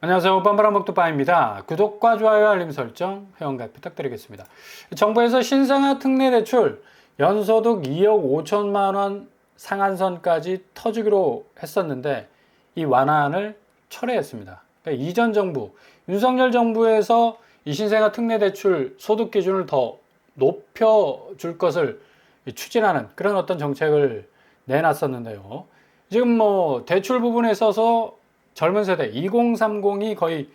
안녕하세요. 뻔뻔한복두빠입니다. 구독과 좋아요, 알림 설정, 회원가입 부탁드리겠습니다. 정부에서 신생아 특례 대출 연소득 2억 5천만 원 상한선까지 터주기로 했었는데 이 완화안을 철회했습니다. 그러니까 이전 정부, 윤석열 정부에서 이 신생아 특례 대출 소득 기준을 더 높여줄 것을 추진하는 그런 어떤 정책을 내놨었는데요. 지금 대출 부분에 있어서 젊은 세대 2030이 거의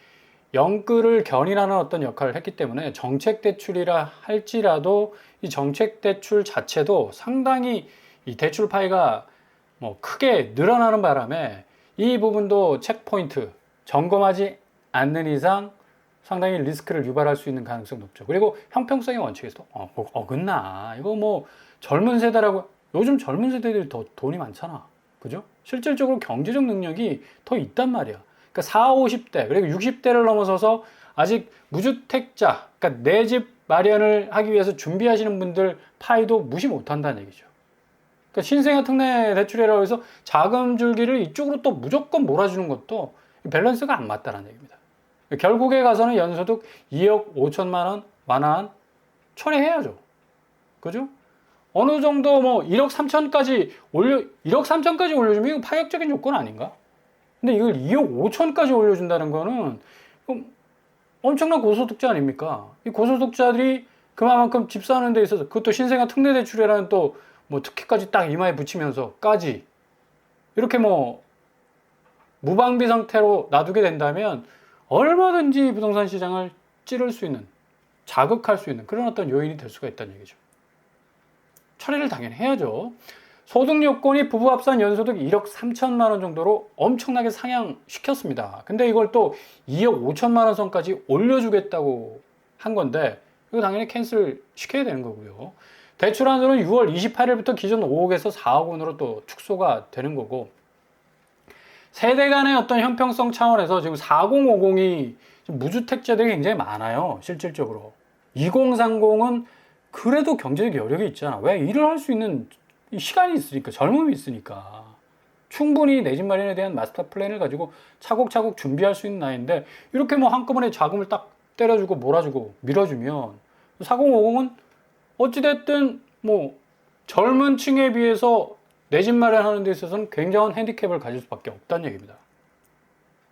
영끌을 견인하는 어떤 역할을 했기 때문에 정책 대출이라 할지라도 이 정책 대출 자체도 상당히 이 대출 파이가 크게 늘어나는 바람에 이 부분도 체크포인트 점검하지 않는 이상 상당히 리스크를 유발할 수 있는 가능성이 높죠. 그리고 형평성의 원칙에서도 어긋나. 이거 젊은 세대라고, 요즘 젊은 세대들이 더 돈이 많잖아. 그죠? 실질적으로 경제적 능력이 더 있단 말이야. 그러니까 40, 50대, 그리고 60대를 넘어서서 아직 무주택자, 그러니까 내 집 마련을 하기 위해서 준비하시는 분들 파이도 무시 못한다는 얘기죠. 그러니까 신생아 특례 대출이라고 해서 자금 줄기를 이쪽으로 또 무조건 몰아주는 것도 밸런스가 안 맞다는 얘기입니다. 결국에 가서는 연소득 2억 5천만 원 완화안 철회해야죠. 그죠? 어느 정도 1억 3천까지 1억 3천까지 올려주면 이거 파격적인 조건 아닌가? 근데 이걸 2억 5천까지 올려준다는 거는 엄청난 고소득자 아닙니까? 이 고소득자들이 그만큼 집 사는 데 있어서 그것도 신생아 특례 대출이라는 또 특혜까지 딱 이마에 붙이면서까지 이렇게 무방비 상태로 놔두게 된다면 얼마든지 부동산 시장을 찌를 수 있는, 자극할 수 있는 그런 어떤 요인이 될 수가 있다는 얘기죠. 처리를 당연히 해야죠. 소득 요건이 부부 합산 연소득 1억 3천만 원 정도로 엄청나게 상향시켰습니다. 근데 이걸 또 2억 5천만 원 선까지 올려주겠다고 한 건데 이거 당연히 캔슬 시켜야 되는 거고요. 대출 한도는 6월 28일부터 기존 5억에서 4억 원으로 또 축소가 되는 거고, 세대 간의 어떤 형평성 차원에서 지금 4050이 무주택자들이 굉장히 많아요. 실질적으로. 2030은 그래도 경제적 여력이 있잖아. 왜? 일을 할 수 있는 시간이 있으니까, 젊음이 있으니까. 충분히 내 집 마련에 대한 마스터 플랜을 가지고 차곡차곡 준비할 수 있는 나이인데, 이렇게 한꺼번에 자금을 딱 때려주고 몰아주고 밀어주면, 4050은 어찌됐든 젊은 층에 비해서 내 집 마련하는 데 있어서는 굉장한 핸디캡을 가질 수밖에 없다는 얘기입니다.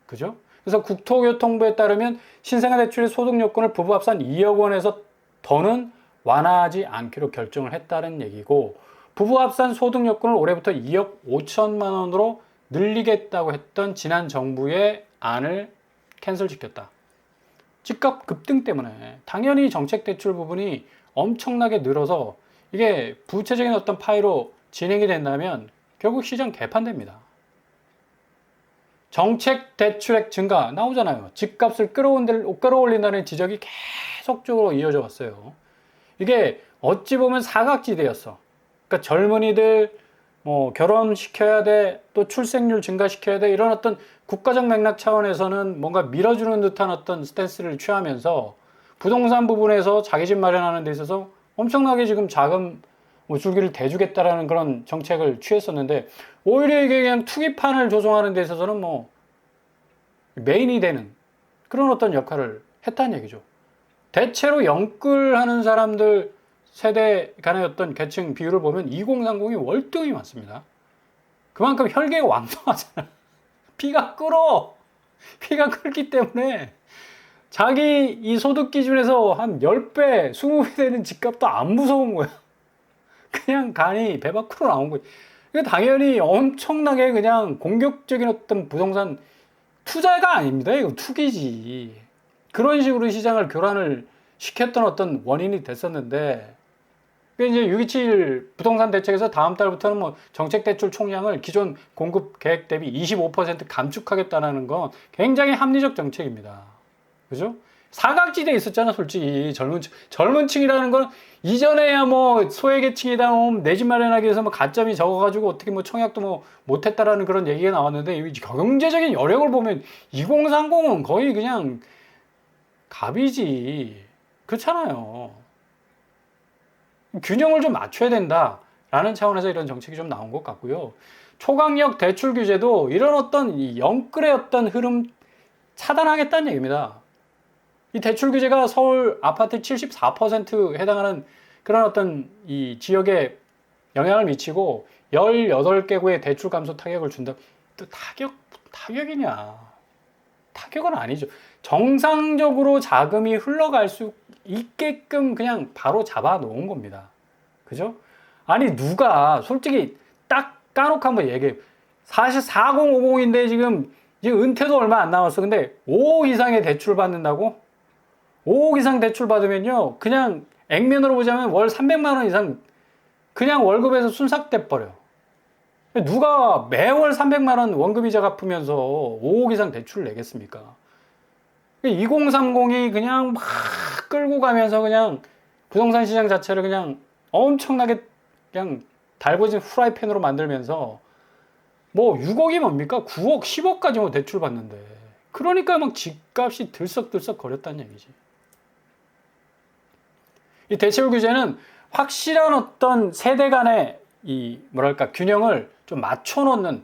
그죠? 그래서 국토교통부에 따르면 신생아 대출의 소득 요건을 부부 합산 2억 원에서 더는 완화하지 않기로 결정을 했다는 얘기고, 부부 합산 소득 요건을 올해부터 2억 5천만 원으로 늘리겠다고 했던 지난 정부의 안을 캔슬시켰다. 집값 급등 때문에 당연히 정책 대출 부분이 엄청나게 늘어서 이게 부채적인 어떤 파이로 진행이 된다면 결국 시장 개판됩니다. 정책 대출액 증가 나오잖아요. 집값을 끌어올린다는 지적이 계속적으로 이어져 왔어요. 이게 어찌 보면 사각지대였어. 그러니까 젊은이들 결혼시켜야 돼, 또 출생률 증가시켜야 돼, 이런 어떤 국가적 맥락 차원에서는 뭔가 밀어주는 듯한 어떤 스탠스를 취하면서 부동산 부분에서 자기 집 마련하는 데 있어서 엄청나게 지금 자금 줄기를 대주겠다라는 그런 정책을 취했었는데, 오히려 이게 그냥 투기판을 조성하는 데 있어서는 메인이 되는 그런 어떤 역할을 했다는 얘기죠. 대체로 영끌하는 사람들 세대 간의 어떤 계층 비율을 보면 2030이 월등히 많습니다. 그만큼 혈계가 왕성하잖아. 피가 끓어. 피가 끓기 때문에 자기 이 소득 기준에서 한 10배, 20배 되는 집값도 안 무서운 거야. 그냥 간이 배 밖으로 나온 거지. 이게 당연히 엄청나게 그냥 공격적인 어떤 부동산 투자가 아닙니다. 이거 투기지. 그런 식으로 시장을 교란을 시켰던 어떤 원인이 됐었는데, 이제 627 부동산 대책에서 다음 달부터는 정책 대출 총량을 기존 공급 계획 대비 25% 감축하겠다는 건 굉장히 합리적 정책입니다. 그죠? 사각지대에 있었잖아, 솔직히. 젊은 층이라는 건 이전에야 소외계층이다, 내 집 마련하기 위해서 가점이 적어가지고 어떻게 청약도 못했다라는 그런 얘기가 나왔는데, 경제적인 여력을 보면 2030은 거의 그냥 갑이지. 그렇잖아요. 균형을 좀 맞춰야 된다라는 차원에서 이런 정책이 좀 나온 것 같고요. 초강력 대출 규제도 이런 어떤 영끌의 어떤 흐름 차단하겠다는 얘기입니다. 이 대출 규제가 서울 아파트 74% 해당하는 그런 어떤 이 지역에 영향을 미치고 18개구의 대출 감소 타격을 준다. 또 타격이냐? 타격은 아니죠. 정상적으로 자금이 흘러갈 수 있게끔 그냥 바로 잡아 놓은 겁니다. 그죠? 아니, 누가 솔직히 딱 까놓고 한번 얘기해. 사실 4050인데 지금 은퇴도 얼마 안 남았어. 근데 5억 이상의 대출 받는다고? 5억 이상 대출 받으면요, 그냥 액면으로 보자면 월 300만 원 이상 그냥 월급에서 순삭돼 버려. 누가 매월 300만 원 원금이자 갚으면서 5억 이상 대출을 내겠습니까? 2030이 그냥 막 끌고 가면서 그냥 부동산 시장 자체를 그냥 엄청나게 그냥 달궈진 후라이팬으로 만들면서 뭐 6억이 뭡니까? 9억, 10억까지 뭐 대출 받는데. 그러니까 막 집값이 들썩들썩 거렸다는 얘기지. 이 대출 규제는 확실한 어떤 세대 간의 이 뭐랄까 균형을 좀 맞춰놓는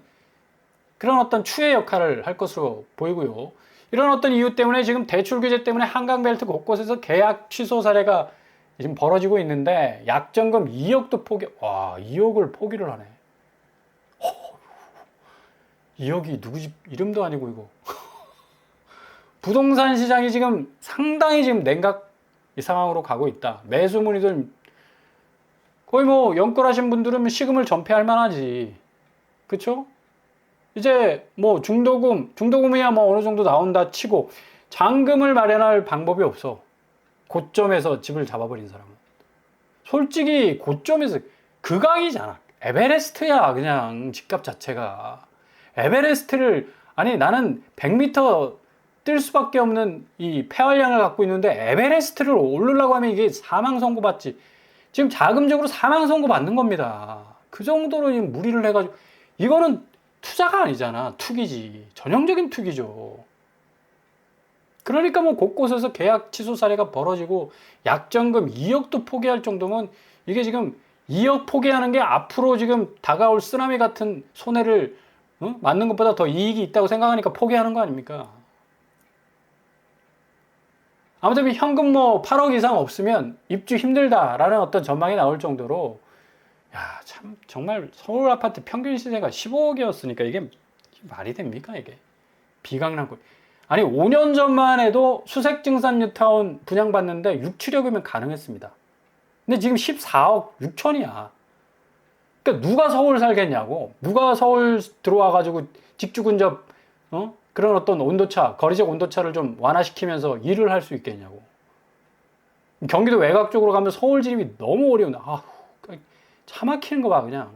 그런 어떤 추의 역할을 할 것으로 보이고요. 이런 어떤 이유 때문에 지금 대출 규제 때문에 한강벨트 곳곳에서 계약 취소 사례가 지금 벌어지고 있는데 약정금 2억도 2억을 포기를 하네. 2억이 누구 집 이름도 아니고 이거. 부동산 시장이 지금 상당히 지금 냉각 이 상황으로 가고 있다. 매수 문의들 거의 뭐 연끌하신 분들은 시금을 전폐할 만하지. 그쵸? 이제 뭐 중도금이야 뭐 어느 정도 나온다 치고 잔금을 마련할 방법이 없어. 고점에서 집을 잡아버린 사람은. 솔직히 고점에서 극악이잖아. 에베레스트야 그냥 집값 자체가. 에베레스트를 아니 나는 100m 뛸 수밖에 없는 이 폐활량을 갖고 있는데 에베레스트를 오르려고 하면 이게 사망 선고 받지. 지금 자금적으로 사망 선고 받는 겁니다. 그 정도로 지금 무리를 해가지고 이거는 투자가 아니잖아. 투기지. 전형적인 투기죠. 그러니까 뭐 곳곳에서 계약 취소 사례가 벌어지고 약정금 2억도 포기할 정도면 이게 지금 2억 포기하는 게 앞으로 지금 다가올 쓰나미 같은 손해를 맞는 것보다 더 이익이 있다고 생각하니까 포기하는 거 아닙니까? 아무튼 현금 뭐 8억 이상 없으면 입주 힘들다라는 어떤 전망이 나올 정도로 야, 참 정말 서울 아파트 평균 시세가 15억이었으니까 이게 말이 됩니까 이게? 비강남구. 아니 5년 전만 해도 수색증산 뉴타운 분양받는데 6, 7억이면 가능했습니다. 근데 지금 14억 6천이야. 그러니까 누가 서울 살겠냐고. 누가 서울 들어와가지고 직주 근접 그런 어떤 온도차, 거리적 온도차를 좀 완화시키면서 일을 할 수 있겠냐고. 경기도 외곽 쪽으로 가면 서울 진입이 너무 어려운데, 차 막히는 거 봐, 그냥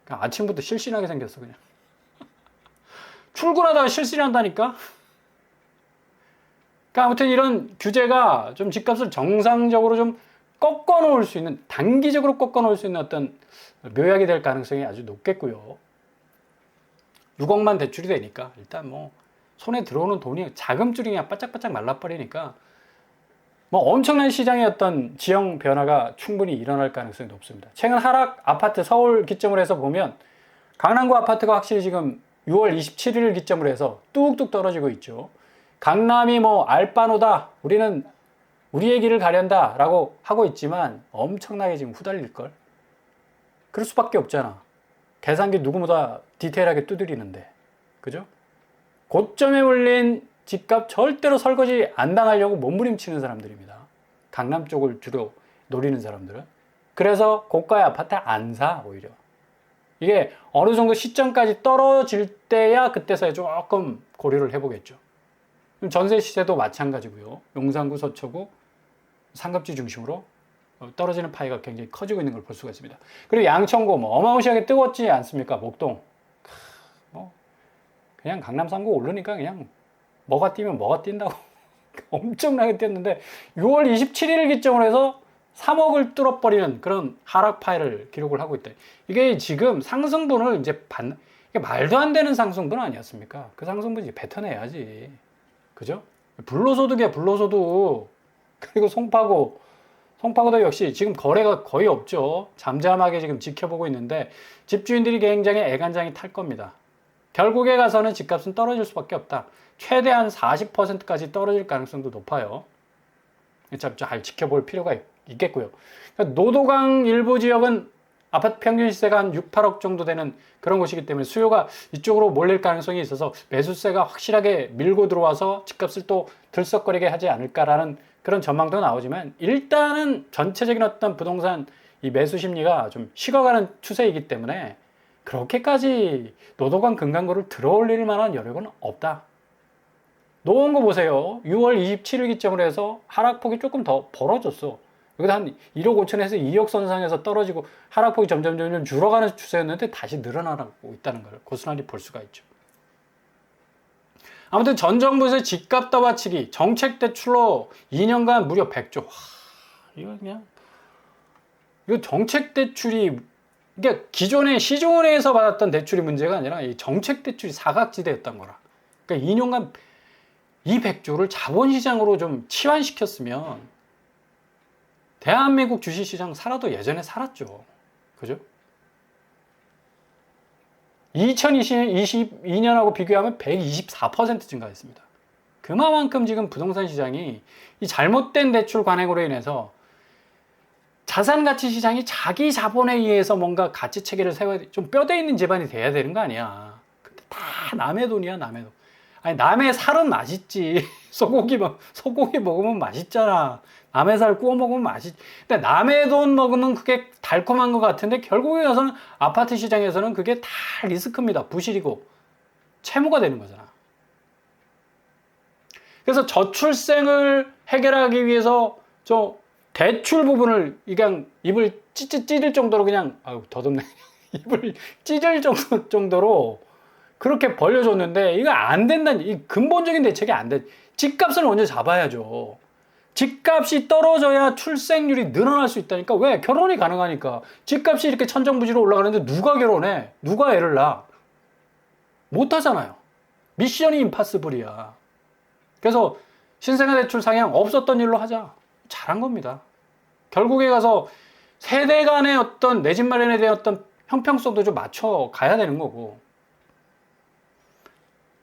아침부터 실신하게 생겼어, 그냥. 출근하다가 실신한다니까? 그러니까 아무튼 이런 규제가 좀 집값을 정상적으로 좀 꺾어놓을 수 있는, 단기적으로 꺾어놓을 수 있는 어떤 묘약이 될 가능성이 아주 높겠고요. 6억만 대출이 되니까 일단 뭐 손에 들어오는 돈이 자금줄이 그냥 바짝바짝 말라버리니까 뭐 엄청난 시장의 어떤 지형 변화가 충분히 일어날 가능성이 높습니다. 최근 하락 아파트 서울 기점으로 해서 보면 강남구 아파트가 확실히 지금 6월 27일 기점으로 해서 뚝뚝 떨어지고 있죠. 강남이 뭐 알바노다, 우리는 우리의 길을 가련다 라고 하고 있지만 엄청나게 지금 후달릴걸. 그럴 수밖에 없잖아. 계산기 누구보다 디테일하게 두드리는데. 그죠? 고점에 올린 집값 절대로 설거지 안 당하려고 몸부림치는 사람들입니다. 강남 쪽을 주로 노리는 사람들은. 그래서 고가의 아파트 안 사, 오히려. 이게 어느 정도 시점까지 떨어질 때야 그때서야 조금 고려를 해보겠죠. 전세 시세도 마찬가지고요. 용산구, 서초구, 상급지 중심으로 떨어지는 파이가 굉장히 커지고 있는 걸 볼 수가 있습니다. 그리고 양천구 뭐 어마무시하게 뜨겁지 않습니까? 목동. 뭐 그냥 강남 3구 오르니까 그냥 뭐가 뛰면 뭐가 뛴다고 엄청나게 뛰었는데 6월 27일 기점으로 해서 3억을 뚫어버리는 그런 하락 파이를 기록을 하고 있다. 이게 지금 상승분을 이제 이게 말도 안 되는 상승분 아니었습니까? 그 상승분 이제 뱉어내야지. 그죠? 불로소득이야, 불로소득. 그리고 송파구도 역시 지금 거래가 거의 없죠. 잠잠하게 지금 지켜보고 있는데 집주인들이 굉장히 애간장이 탈 겁니다. 결국에 가서는 집값은 떨어질 수밖에 없다. 최대한 40%까지 떨어질 가능성도 높아요. 잘 지켜볼 필요가 있겠고요. 그러니까 노도강 일부 지역은 아파트 평균 시세가 한 6, 8억 정도 되는 그런 곳이기 때문에 수요가 이쪽으로 몰릴 가능성이 있어서 매수세가 확실하게 밀고 들어와서 집값을 또 들썩거리게 하지 않을까라는 그런 전망도 나오지만, 일단은 전체적인 어떤 부동산 이 매수 심리가 좀 식어가는 추세이기 때문에 그렇게까지 노도강 금강구를 들어올릴 만한 여력은 없다. 놓은 거 보세요. 6월 27일 기점으로 해서 하락폭이 조금 더 벌어졌어. 여기다 한 1억 5천에서 2억 선상에서 떨어지고 하락폭이 점점 줄어가는 추세였는데 다시 늘어나고 있다는 걸 고스란히 볼 수가 있죠. 아무튼 전 정부에서 집값 떠받치기 정책 대출로 2년간 무려 100조. 이거 정책 대출이, 그러니까 기존에 시중은행에서 받았던 대출이 문제가 아니라 이 정책 대출이 사각지대였던 거라. 그러니까 2년간 이 100조를 자본시장으로 좀 치환시켰으면 대한민국 주식시장 살아도 예전에 살았죠. 그죠? 2022년하고 비교하면 124% 증가했습니다. 그만큼 지금 부동산 시장이 이 잘못된 대출 관행으로 인해서 자산가치 시장이 자기 자본에 의해서 뭔가 가치 체계를 세워야 돼. 좀 뼈대 있는 집안이 돼야 되는 거 아니야. 근데 다 남의 돈이야, 남의 돈. 아니, 남의 살은 맛있지. 소고기 먹으면 맛있잖아. 남의 살 구워 먹으면 맛있지. 근데 남의 돈 먹으면 그게 달콤한 것 같은데 결국에 가서는 아파트 시장에서는 그게 다 리스크입니다. 부실이고 채무가 되는 거잖아. 그래서 저출생을 해결하기 위해서 저 대출 부분을 그냥 입을 찢을 정도로 그냥, 아유, 더덥네. 입을 찢을 정도로 그렇게 벌려줬는데 이거 안 된다는, 이 근본적인 대책이 안 돼. 집값을 먼저 잡아야죠. 집값이 떨어져야 출생률이 늘어날 수 있다니까. 왜? 결혼이 가능하니까. 집값이 이렇게 천정부지로 올라가는데 누가 결혼해? 누가 애를 낳아? 못하잖아요. 미션이 임파서블이야. 그래서 신생아 대출 상향 없었던 일로 하자. 잘한 겁니다. 결국에 가서 세대 간의 어떤 내 집 마련에 대한 어떤 형평성도 좀 맞춰 가야 되는 거고.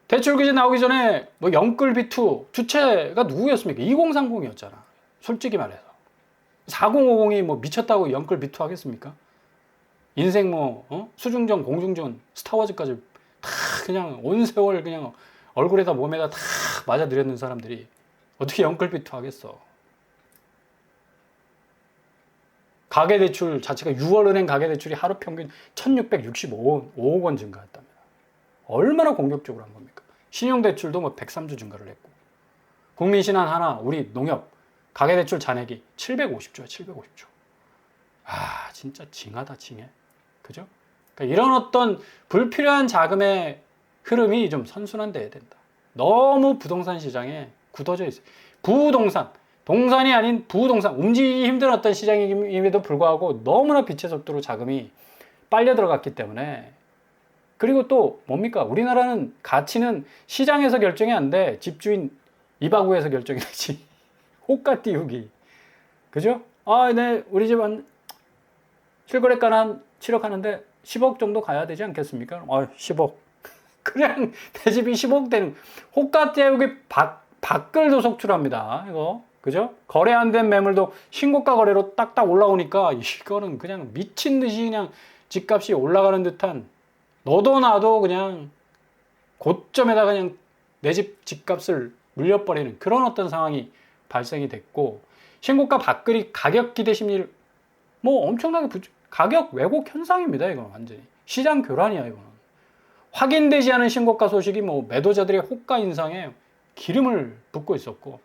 대출 규제 나오기 전에 뭐 영끌비2 주체가 누구였습니까? 2030이었잖아. 솔직히 말해서. 4050이 뭐 미쳤다고 영끌비2 하겠습니까? 인생 수중전, 공중전, 스타워즈까지 다 그냥 온 세월 그냥 얼굴에다 몸에다 다 맞아 들였는 사람들이 어떻게 영끌비2 하겠어? 가계대출 자체가 6월은행 가계대출이 하루 평균 1665억 원 증가했답니다. 얼마나 공격적으로 한 겁니까? 신용대출도 뭐 103조 증가를 했고, 국민신한 하나, 우리 농협 가계대출 잔액이 750조야, 750조. 아, 진짜 징하다, 징해. 그죠? 그러니까 이런 어떤 불필요한 자금의 흐름이 좀 선순환돼야 된다. 너무 부동산 시장에 굳어져 있어요. 동산이 아닌 부동산, 움직이기 힘든 어떤 시장임에도 불구하고 너무나 빛의 속도로 자금이 빨려 들어갔기 때문에. 그리고 또 뭡니까? 우리나라는 가치는 시장에서 결정이 안 돼. 집주인 이바구에서 결정이 되지. 호가 띄우기. 그죠? 아, 네, 우리 집은 실거래가는 한 7억 하는데 10억 정도 가야 되지 않겠습니까? 10억. 그냥 내 집이 10억 되는 호가 띄우기 밖을도 속출합니다. 이거. 그죠? 거래 안 된 매물도 신고가 거래로 딱딱 올라오니까 이거는 그냥 미친 듯이 그냥 집값이 올라가는 듯한, 너도 나도 그냥 고점에다 그냥 내 집값을 물려버리는 그런 어떤 상황이 발생이 됐고, 신고가 밖을이 가격 기대 심리를 뭐 엄청나게 가격 왜곡 현상입니다. 이건 완전히 시장 교란이야. 이거는 확인되지 않은 신고가 소식이 뭐 매도자들의 호가 인상에 기름을 붓고 있었고,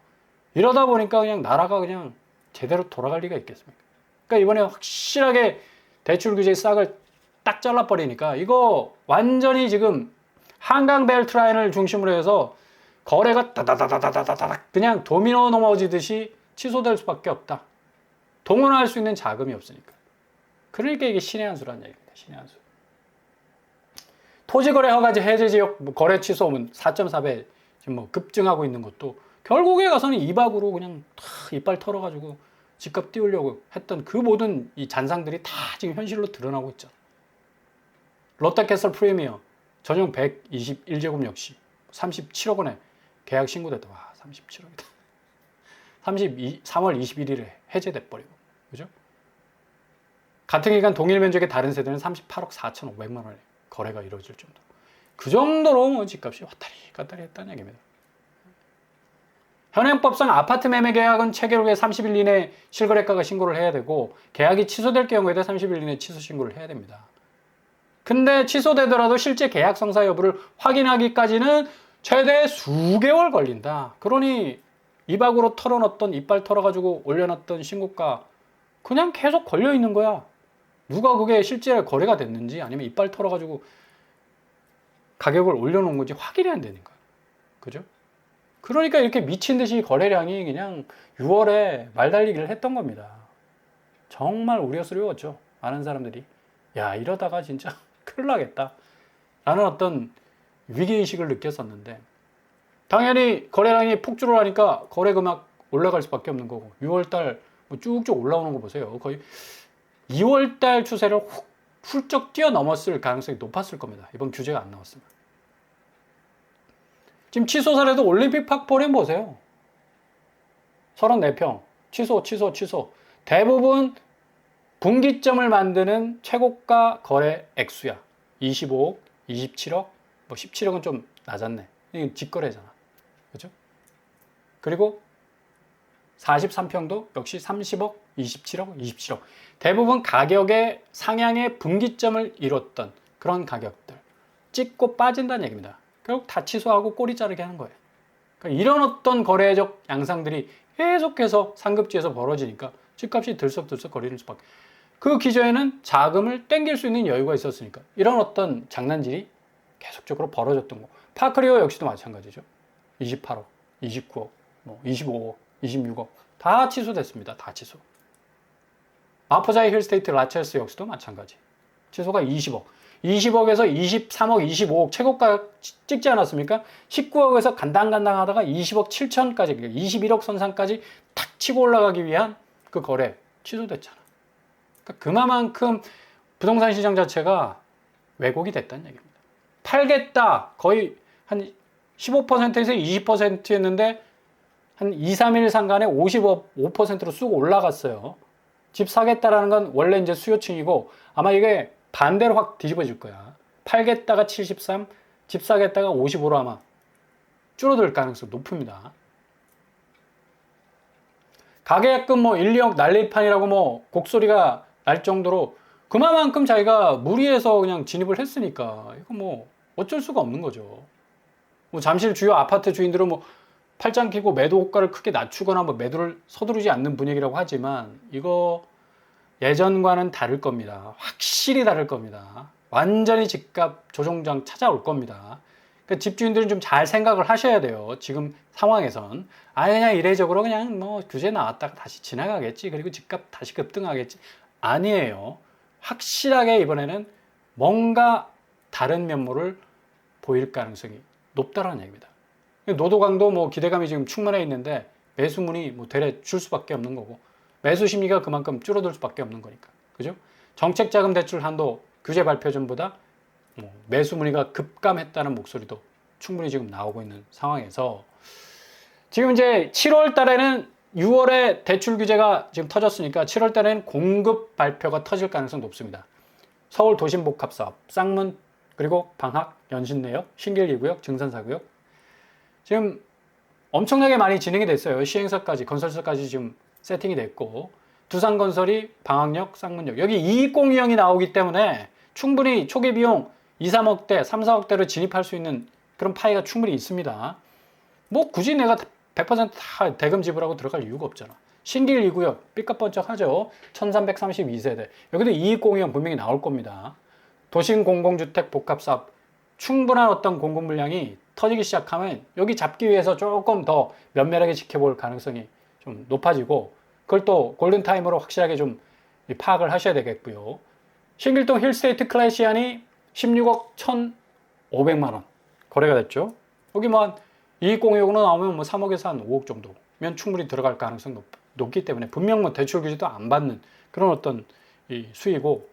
이러다 보니까 그냥 나라가 그냥 제대로 돌아갈 리가 있겠습니까? 그러니까 이번에 확실하게 대출 규제 싹을 딱 잘라버리니까 이거 완전히 지금 한강 벨트 라인을 중심으로 해서 거래가 다다다다다다닥 그냥 도미노 넘어지듯이 취소될 수밖에 없다. 동원할 수 있는 자금이 없으니까. 그러니까 이게 신의 한 수란 얘기입니다. 신의 한 수. 토지거래 허가제 해제 지역 거래 취소면 4.4배 지금 뭐 급증하고 있는 것도 결국에 가서는 이박으로 그냥 이빨 털어가지고 집값 띄우려고 했던 그 모든 이 잔상들이 다 지금 현실로 드러나고 있죠. 롯데캐슬 프리미엄 전용 121제곱 역시 37억 원에 계약 신고됐다. 와, 37억이다. 3월 21일에 해제돼 버리고. 그죠? 같은 기간 동일 면적의 다른 세대는 38억 4,500만 원에 거래가 이루어질 정도. 그 정도로 뭐 집값이 왔다리 갔다리 했다는 얘기입니다. 현행법상 아파트 매매 계약은 체결 후에 30일 이내 실거래가가 신고를 해야 되고 계약이 취소될 경우에도 30일 이내 취소 신고를 해야 됩니다. 근데 취소되더라도 실제 계약 성사 여부를 확인하기까지는 최대 수개월 걸린다. 그러니 이 밖으로 털어놨던 이빨 털어가지고 올려놨던 신고가 그냥 계속 걸려있는 거야. 누가 그게 실제 거래가 됐는지 아니면 이빨 털어가지고 가격을 올려놓은 건지 확인이 안 되는 거야. 그죠? 그러니까 이렇게 미친 듯이 거래량이 그냥 6월에 말달리기를 했던 겁니다. 정말 우려스러웠죠. 많은 사람들이. 야, 이러다가 진짜 큰일 나겠다. 라는 어떤 위기의식을 느꼈었는데, 당연히 거래량이 폭주를 하니까 거래금액 올라갈 수밖에 없는 거고, 6월달 뭐 쭉쭉 올라오는 거 보세요. 거의 2월달 추세를 훌쩍 뛰어넘었을 가능성이 높았을 겁니다. 이번 규제가 안 나왔으면. 지금 취소 사례도 올림픽 파크포레 보세요. 34평. 취소. 대부분 분기점을 만드는 최고가 거래 액수야. 25억, 27억, 뭐 17억은 좀 낮았네. 이게 직거래잖아. 그죠? 그리고 43평도 역시 30억, 27억. 대부분 가격의 상향의 분기점을 이뤘던 그런 가격들. 찍고 빠진다는 얘기입니다. 결국 다 취소하고 꼬리 자르게 하는 거예요. 그러니까 이런 어떤 거래적 양상들이 계속해서 상급지에서 벌어지니까 집값이 들썩들썩 거리는 수밖에. 그 기저에는 자금을 땡길 수 있는 여유가 있었으니까 이런 어떤 장난질이 계속적으로 벌어졌던 거. 파크리오 역시도 마찬가지죠. 28억, 29억, 뭐 25억, 26억 다 취소됐습니다. 다 취소. 마포자이 힐스테이트 라첼스 역시도 마찬가지. 취소가 20억에서 23억, 25억 최고가 찍지 않았습니까? 19억에서 간당간당 하다가 20억 7천까지, 21억 선상까지 탁 치고 올라가기 위한 그 거래 취소됐잖아. 그러니까 그만큼 부동산 시장 자체가 왜곡이 됐다는 얘기입니다. 팔겠다 거의 한 15%에서 20%였는데 한 2, 3일 상간에 55%로 쑥 올라갔어요. 집 사겠다라는 건 원래 이제 수요층이고 아마 이게 반대로 확 뒤집어질 거야. 팔겠다가 73, 집 사겠다가 55로 아마 줄어들 가능성이 높습니다. 가계약금 뭐 1, 2억 난리판이라고 뭐 곡소리가 날 정도로 그만큼 자기가 무리해서 그냥 진입을 했으니까 이거 뭐 어쩔 수가 없는 거죠. 뭐 잠실 주요 아파트 주인들은 뭐 팔짱 끼고 매도 호가를 크게 낮추거나 뭐 매도를 서두르지 않는 분위기라고 하지만 이거 예전과는 다를 겁니다. 확실히 다를 겁니다. 완전히 집값 조정장 찾아올 겁니다. 그러니까 집주인들은 좀 잘 생각을 하셔야 돼요. 지금 상황에선. 그냥 이례적으로 그냥 뭐 규제 나왔다가 다시 지나가겠지. 그리고 집값 다시 급등하겠지. 아니에요. 확실하게 이번에는 뭔가 다른 면모를 보일 가능성이 높다라는 얘기입니다. 노도강도 뭐 기대감이 지금 충만해 있는데 매수문이 뭐 되레 줄 수밖에 없는 거고 매수 심리가 그만큼 줄어들 수밖에 없는 거니까. 그죠? 정책자금 대출 한도 규제 발표 전보다 뭐 매수 문의가 급감했다는 목소리도 충분히 지금 나오고 있는 상황에서 지금 이제 7월 달에는 6월에 대출 규제가 지금 터졌으니까 7월 달에는 공급 발표가 터질 가능성이 높습니다. 서울 도심복합사업, 쌍문, 그리고 방학, 연신내역, 신길 2구역, 증산 4구역 지금 엄청나게 많이 진행이 됐어요. 시행사까지, 건설사까지 지금 세팅이 됐고 두산건설이 방학역, 쌍문역 여기 이익공유형이 나오기 때문에 충분히 초기 비용 2, 3억대, 3, 4억대로 진입할 수 있는 그런 파이가 충분히 있습니다. 뭐 굳이 내가 100% 대금 지불하고 들어갈 이유가 없잖아. 신길 2구역 삐까뻔쩍하죠. 1332세대 여기도 이익공유형 분명히 나올 겁니다. 도심 공공주택 복합사업 충분한 어떤 공급 물량이 터지기 시작하면 여기 잡기 위해서 조금 더 면밀하게 지켜볼 가능성이 좀 높아지고 그걸 또 골든타임으로 확실하게 좀 파악을 하셔야 되겠고요. 신길동 힐스테이트 클래시안이 16억 1,500만원 거래가 됐죠. 여기 뭐 이익공유형으로 나오면 뭐 3억에서 한 5억 정도면 충분히 들어갈 가능성이 높기 때문에 분명 뭐 대출 규제도 안 받는 그런 어떤 이 수익이고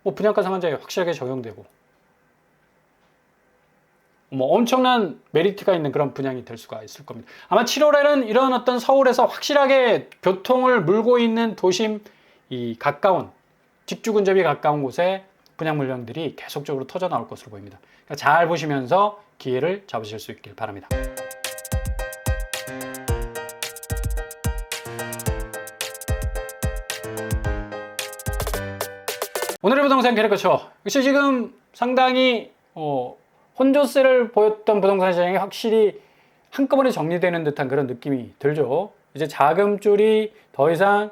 뭐 분양가 상한제에 확실하게 적용되고 뭐 엄청난 메리트가 있는 그런 분양이 될 수가 있을 겁니다. 아마 7월에는 이런 어떤 서울에서 확실하게 교통을 물고 있는 도심 이 가까운 직주 근접이 가까운 곳에 분양 물량들이 계속적으로 터져 나올 것으로 보입니다. 그러니까 잘 보시면서 기회를 잡으실 수 있길 바랍니다. 오늘의 부동산 계획거쳐 역시 지금 상당히 혼조세를 보였던 부동산 시장이 확실히 한꺼번에 정리되는 듯한 그런 느낌이 들죠. 이제 자금줄이 더 이상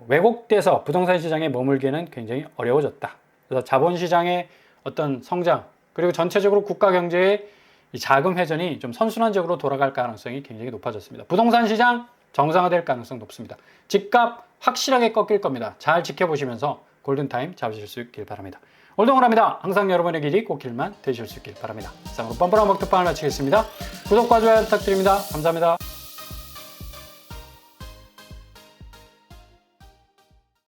왜곡돼서 부동산 시장에 머물기는 굉장히 어려워졌다. 그래서 자본시장의 어떤 성장 그리고 전체적으로 국가 경제의 이 자금 회전이 좀 선순환적으로 돌아갈 가능성이 굉장히 높아졌습니다. 부동산 시장 정상화될 가능성 높습니다. 집값 확실하게 꺾일 겁니다. 잘 지켜보시면서 골든타임 잡으실 수 있길 바랍니다. 올동을합니다. 항상 여러분의 길이 꽃길만 되실 수 있길 바랍니다. 이상으로 뻔뻔한 먹특방을 마치겠습니다. 구독과 좋아요 부탁드립니다. 감사합니다.